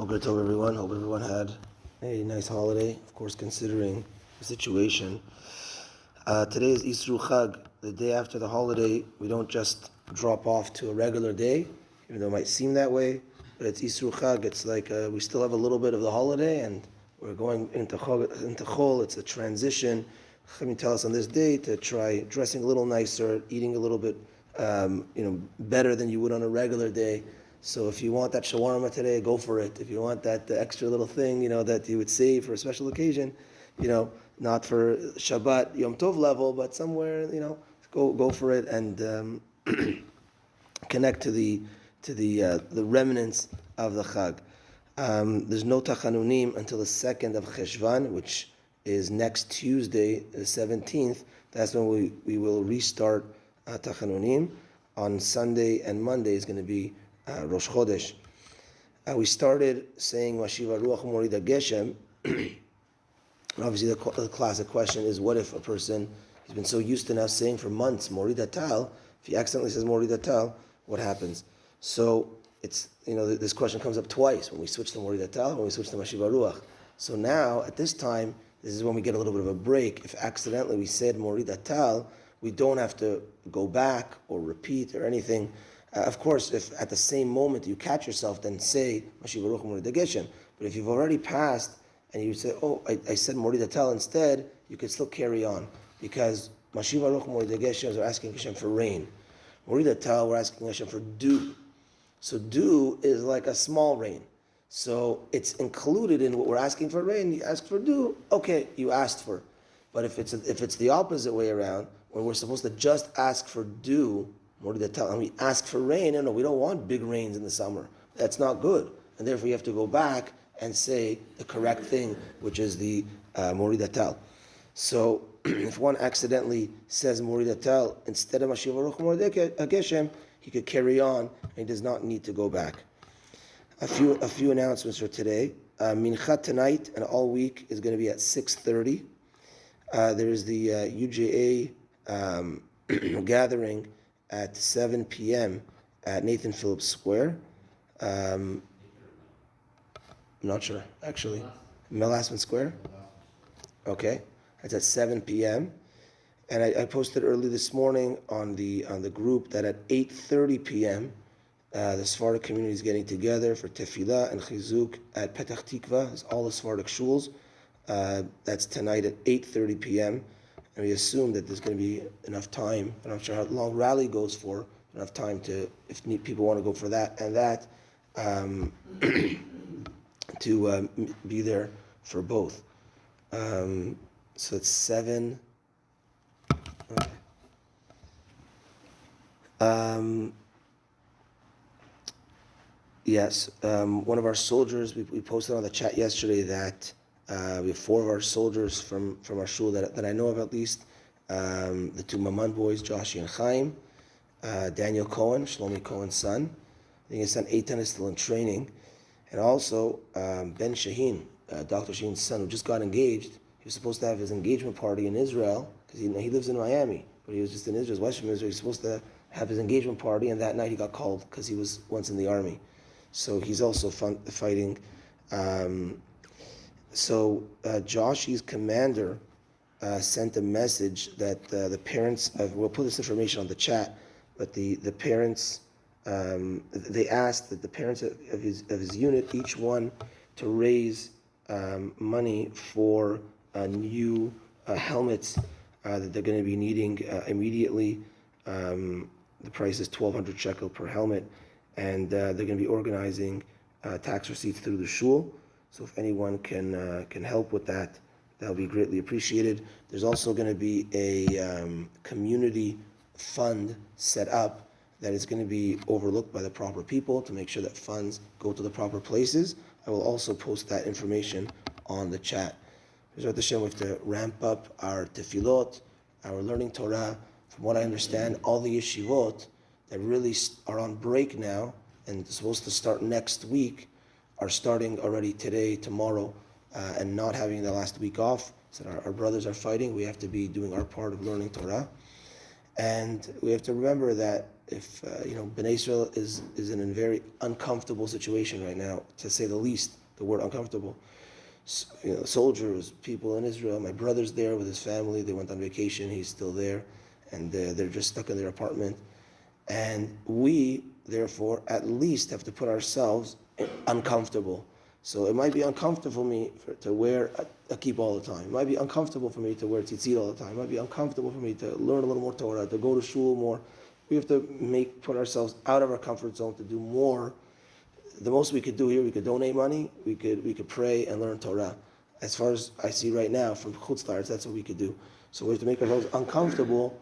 Boker Tov, everyone. Hope everyone had a nice holiday. Of course, considering the situation. Today is Isru Chag, the day after the holiday. We don't just drop off to a regular day, even though it might seem that way. But it's Isru Chag. It's like we still have a little bit of the holiday, and we're going into Chol. It's a transition. Chachamim tell us on this day to try dressing a little nicer, eating a little bit, better than you would on a regular day. So if you want that shawarma today, go for it. If you want that extra little thing, that you would save for a special occasion, not for Shabbat Yom Tov level, but somewhere, go for it and connect to the remnants of the Chag. There's no tachanunim until the 2nd of Cheshvan, which is next Tuesday, the 17th. That's when we will restart tachanunim. On Sunday and Monday is going to be Rosh Chodesh. We started saying Mashiv HaRuah Morida Geshem. Obviously, the classic question is, what if a person has been so used to now saying for months Morida Tal? If he accidentally says Morida Tal, what happens? So it's this question comes up twice when we switch to Morida Tal, when we switch to Mashiv HaRuah. So now at this time, this is when we get a little bit of a break. If accidentally we said Morida Tal, we don't have to go back or repeat or anything. Of course, if at the same moment you catch yourself, then say Mashiv HaRuah Morida Geshem. But if you've already passed and you say, I said Morida Tal instead, you could still carry on, because Mashiv HaRuah Morida Geshem are asking Hashem for rain. Morida Tal, we're asking Hashem for dew. So dew is like a small rain. So it's included in what we're asking for rain. You ask for dew, okay, you asked for. But if it's the opposite way around, where we're supposed to just ask for dew, and we ask for rain, no, we don't want big rains in the summer. That's not good. And therefore you have to go back and say the correct thing, which is the Morida Tal. So if one accidentally says Morida Tal instead of Mashiv HaRuah Morida Geshem, he could carry on and he does not need to go back. A few announcements for today. Mincha tonight and all week is going to be at 6:30. There is the UJA gathering at 7 p.m. at Nathan Phillips Square. I'm not sure, actually. Melasman Square? Okay. It's at 7 p.m. And I posted early this morning on the group that at 8:30 p.m. The Sephardic community is getting together for tefillah and chizuk at Petach Tikva. It's all the Sephardic shuls. That's tonight at 8:30 p.m. And we assume that there's going to be enough time. I'm not sure how long rally goes for. Enough time to, if people want to go for that and that, to be there for both. So it's 7. Okay. Yes. One of our soldiers, we posted on the chat yesterday that we have 4 of our soldiers from our shul that I know of, at least. The 2 Maman boys, Joshi and Chaim. Daniel Cohen, Shlomi Cohen's son. I think his son Eitan is still in training. And also Ben Shaheen, Dr. Shaheen's son, who just got engaged. He was supposed to have his engagement party in Israel, because he lives in Miami, but he was just in Israel, west from Israel. He was supposed to have his engagement party, and that night he got called because he was once in the army. So he's also fighting. So Joshi's commander sent a message that the parents we'll put this information on the chat, but the parents, they asked that the parents of his unit, each one, to raise money for new helmets that they're going to be needing immediately. The price is 1,200 shekel per helmet, and they're going to be organizing tax receipts through the shul. So if anyone can help with that, that'll be greatly appreciated. There's also going to be a community fund set up that is going to be overlooked by the proper people to make sure that funds go to the proper places. I will also post that information on the chat. B'ezrat Hashem, we have to ramp up our tefillot, our learning Torah. From what I understand, all the yeshivot that really are on break now and supposed to start next week are starting already today, tomorrow, and not having the last week off. So our brothers are fighting. We have to be doing our part of learning Torah. And we have to remember that if Bnei Israel is in a very uncomfortable situation right now, to say the least. The word uncomfortable. Soldiers, people in Israel. My brother's there with his family. They went on vacation. He's still there, and they're just stuck in their apartment. And we, therefore, at least have to put ourselves uncomfortable. So it might be uncomfortable for me to wear a kippah all the time. It might be uncomfortable for me to wear tzitzit all the time. It might be uncomfortable for me to learn a little more Torah, to go to shul more. We have to put ourselves out of our comfort zone to do more. The most we could do here, we could donate money, we could pray and learn Torah. As far as I see right now, from Chutz La'aretz, that's what we could do. So we have to make ourselves uncomfortable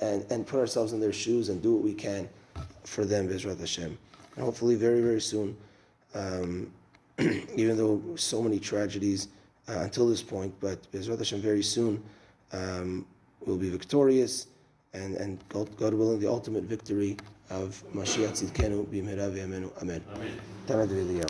and put ourselves in their shoes and do what we can for them, B'ezrat Hashem. And hopefully very, very soon, even though so many tragedies until this point, but B'ezrat Hashem very soon we'll be victorious, and God willing, the ultimate victory of Mashiach Tzidkenu b'mehera v'yameinu. Amen. Amen.